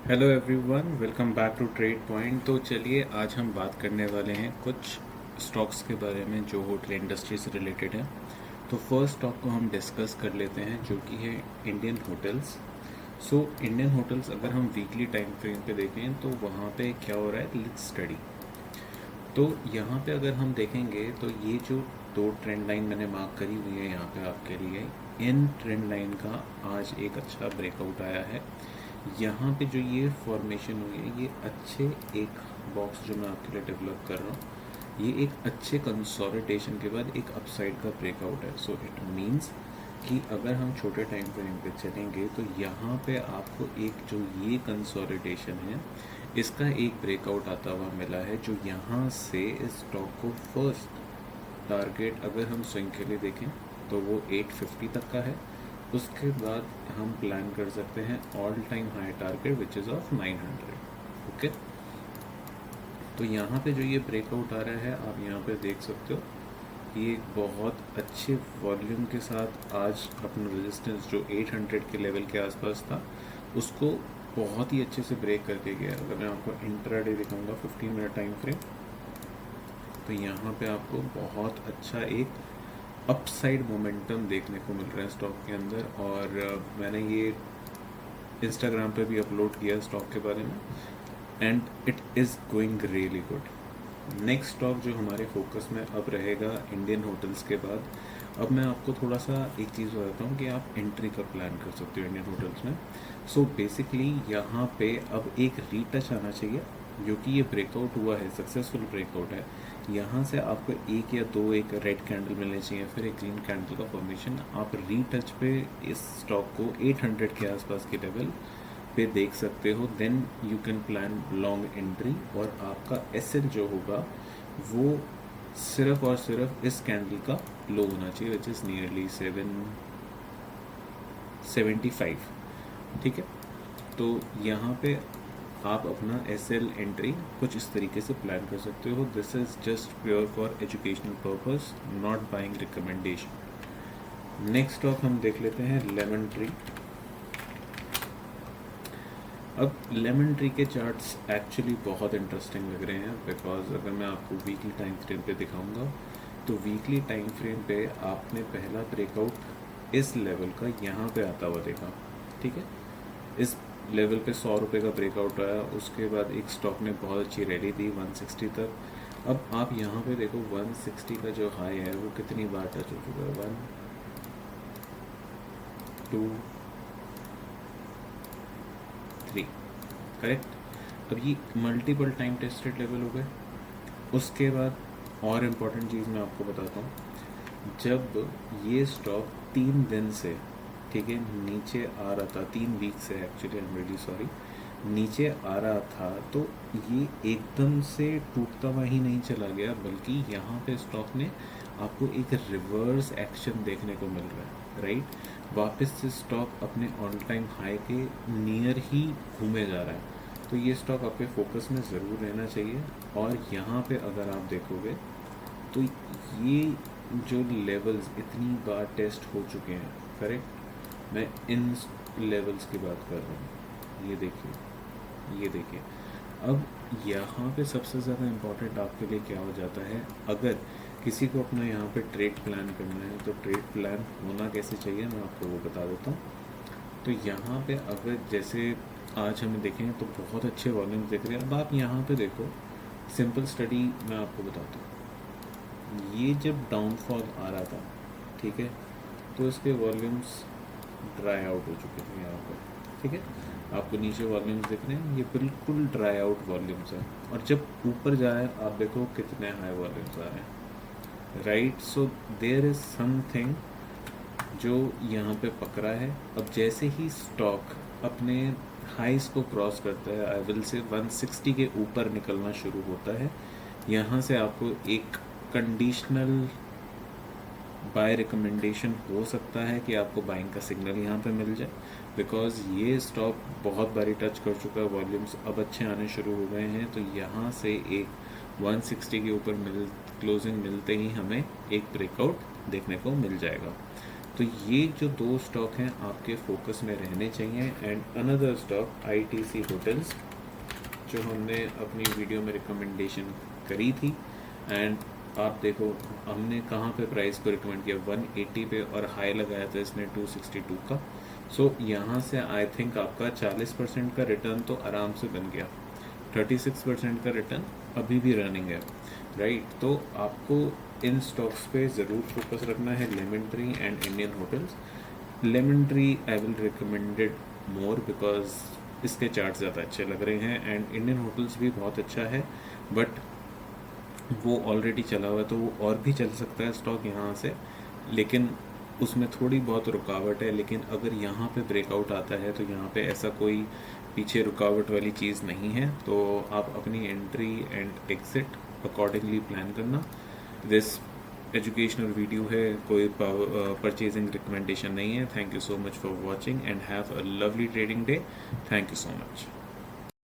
Hello everyone, welcome back to trade point. तो चलिए आज हम बात करने वाले हैं कुछ स्टॉक्स के बारे में जो होटल इंडस्ट्री से रिलेटेड है। तो फर्स्ट स्टॉक को हम डिस्कस कर लेते हैं जो कि है Indian hotels. So Indian hotels अगर हम वीकली टाइम फ्रेम पे देखें तो वहाँ पे क्या हो रहा है, लेट्स स्टडी। तो यहाँ पे अगर हम देखेंगे तो ये जो दो ट्रेंड लाइन मैंने मार्क करी हुई है यहाँ पे आपके लिए, इन ट्रेंड लाइन का आज एक अच्छा ब्रेकआउट आया है। यहाँ पे जो ये फॉर्मेशन हुई है, ये अच्छे एक बॉक्स जो मैं आपके लिए डेवलप कर रहा हूँ, ये एक अच्छे कंसोलिडेशन के बाद एक अपसाइड का ब्रेकआउट है। सो इट मीन्स कि अगर हम छोटे टाइम फ्रेम पे चलेंगे तो यहाँ पे आपको एक जो ये कंसोलिडेशन है, इसका एक ब्रेकआउट आता हुआ मिला है, जो यहाँ से इस स्टॉक को फर्स्ट टारगेट अगर हम स्विंग के लिए देखें तो वो 850 तक का है। उसके बाद हम प्लान कर सकते हैं all time high target which is of 900। Okay, तो यहाँ पे जो ये ब्रेकआउट आ रहा है आप यहाँ पे देख सकते हो, ये एक बहुत अच्छे वॉल्यूम के साथ आज अपना रेजिस्टेंस जो 800 के लेवल के आसपास था उसको बहुत ही अच्छे से ब्रेक करके गया। अगर मैं आपको इंट्राडे दिखाऊंगा 15 मिनट टाइम फ्रेम, तो यहाँ पे आपको बहुत अच्छा एक अपसाइड मोमेंटम देखने को मिल रहा है स्टॉक के अंदर। और मैंने ये इंस्टाग्राम पे भी अपलोड किया स्टॉक के बारे में, and it is going really good. Next stock जो हमारे फोकस में अब रहेगा इंडियन होटल्स के बाद, अब मैं आपको थोड़ा सा एक चीज़ बताता हूँ कि आप एंट्री का प्लान कर सकते हो इंडियन होटल्स में। सो बेसिकली यहाँ पे अब एक रीटच आना चाहिए, जो कि ये ब्रेकआउट हुआ है, सक्सेसफुल ब्रेकआउट है। यहाँ से आपको एक या दो एक रेड कैंडल मिलने चाहिए, फिर एक ग्रीन कैंडल का फॉर्मेशन। आप रीटच पे इस स्टॉक को 800 के आसपास के लेवल पे देख सकते हो, then you can plan long entry. और आपका एसएल जो होगा वो सिर्फ और सिर्फ इस कैंडल का लो होना चाहिए, विच इज़ नियरली 775। ठीक है, तो यहाँ पे आप अपना एसएल एंट्री कुछ इस तरीके से प्लान कर सकते हो। This is just pure for educational purpose, not buying recommendation. Next stock हम देख लेते हैं लेमन ट्री। अब लेमन ट्री के चार्ट्स एक्चुअली बहुत इंटरेस्टिंग लग रहे हैं, बिकॉज अगर मैं आपको वीकली टाइम फ्रेम पे दिखाऊंगा तो वीकली टाइम फ्रेम पे आपने पहला ब्रेकआउट इस लेवल का यहाँ पे आता हुआ देखा। ठीक है, इस लेवल पे 100 रुपये का ब्रेकआउट आया, उसके बाद एक स्टॉक ने बहुत अच्छी रैली दी 160 तक। अब आप यहाँ पे देखो 160 का जो हाई है वो कितनी बार टच हो चुका है, 1 2 3, करेक्ट। अब ये मल्टीपल टाइम टेस्टेड लेवल हो गए। उसके बाद और इम्पोर्टेंट चीज़ मैं आपको बताता हूँ, जब ये स्टॉक 3 दिन से, ठीक है, नीचे आ रहा था, 3 वीक से actually, I am really sorry, नीचे आ रहा था, तो ये एकदम से टूटता हुआ ही नहीं चला गया, बल्कि यहाँ पे स्टॉक ने आपको एक रिवर्स एक्शन देखने को मिल रहा है, राइट। वापस से स्टॉक अपने ऑन टाइम हाई के नियर ही घूमे जा रहा है। तो ये स्टॉक आपके फोकस में ज़रूर रहना चाहिए। और यहाँ पे अगर आप देखोगे तो ये जो लेवल्स इतनी बार टेस्ट हो चुके हैं, करेक्ट, मैं इन लेवल्स की बात कर रहा हूँ। ये देखिए, ये देखिए। अब यहाँ पे सबसे ज़्यादा इम्पोर्टेंट आपके लिए क्या हो जाता है, अगर किसी को अपना यहाँ पे ट्रेड प्लान करना है तो ट्रेड प्लान होना कैसे चाहिए, मैं आपको वो बता देता हूँ। तो यहाँ पे अगर जैसे आज हमें देखें तो बहुत अच्छे वॉल्यूम्स दिख रहे हैं। अब आप यहाँ पे देखो, सिंपल स्टडी मैं आपको बताता हूँ। ये जब डाउनफॉल आ रहा था, ठीक है, तो इसके वॉल्यूम्स ड्राई आउट हो चुके थे यहाँ पर। ठीक है, आपको नीचे वॉल्यूम्स दिख रहे हैं, ये बिल्कुल ड्राई आउट वॉल्यूम्स हैं। और जब ऊपर जाए आप देखो कितने हाई वॉल्यूम्स आ रहे हैं, right. So there is something जो यहाँ पे पकड़ा है। अब जैसे ही स्टॉक अपने हाइस को क्रॉस करता है, आई विल से 160 के ऊपर निकलना शुरू होता है, यहाँ से आपको एक कंडीशनल बाय रिकमेंडेशन हो सकता है कि आपको बाइंग का सिग्नल यहाँ पे मिल जाए, बिकॉज ये स्टॉक बहुत बारी टच कर चुका है, वॉल्यूम्स अब अच्छे आने शुरू हो गए हैं। तो यहाँ से एक 160 के ऊपर क्लोजिंग मिलते ही हमें एक ब्रेकआउट देखने को मिल जाएगा। तो ये जो दो स्टॉक हैं आपके फोकस में रहने चाहिए। And another stock ITC hotels, जो हमने अपनी वीडियो में रिकमेंडेशन करी थी। एंड आप देखो हमने कहाँ पे प्राइस को रिकमेंड किया, 180 पे, और हाई लगाया था इसने 262 का। सो यहाँ से आई थिंक आपका 40% का रिटर्न तो आराम से बन गया। 36% का रिटर्न अभी भी रनिंग है, राइट। तो आपको इन स्टॉक्स पे ज़रूर फोकस रखना है, lemon tree and Indian hotels. Lemon tree I will recommended more because इसके चार्ट ज़्यादा अच्छे लग रहे हैं, एंड इंडियन होटल्स भी बहुत अच्छा है, बट वो ऑलरेडी चला हुआ है तो वो और भी चल सकता है स्टॉक यहाँ से, लेकिन उसमें थोड़ी बहुत रुकावट है। लेकिन अगर यहाँ पे ब्रेकआउट आता है तो यहाँ पे ऐसा कोई पीछे रुकावट वाली चीज़ नहीं है, तो आप अपनी entry and exit accordingly plan करना। दिस एजुकेशनल वीडियो है, कोई परचेजिंग रिकमेंडेशन नहीं है। Thank you so much for watching and have a lovely trading day. Thank you so much.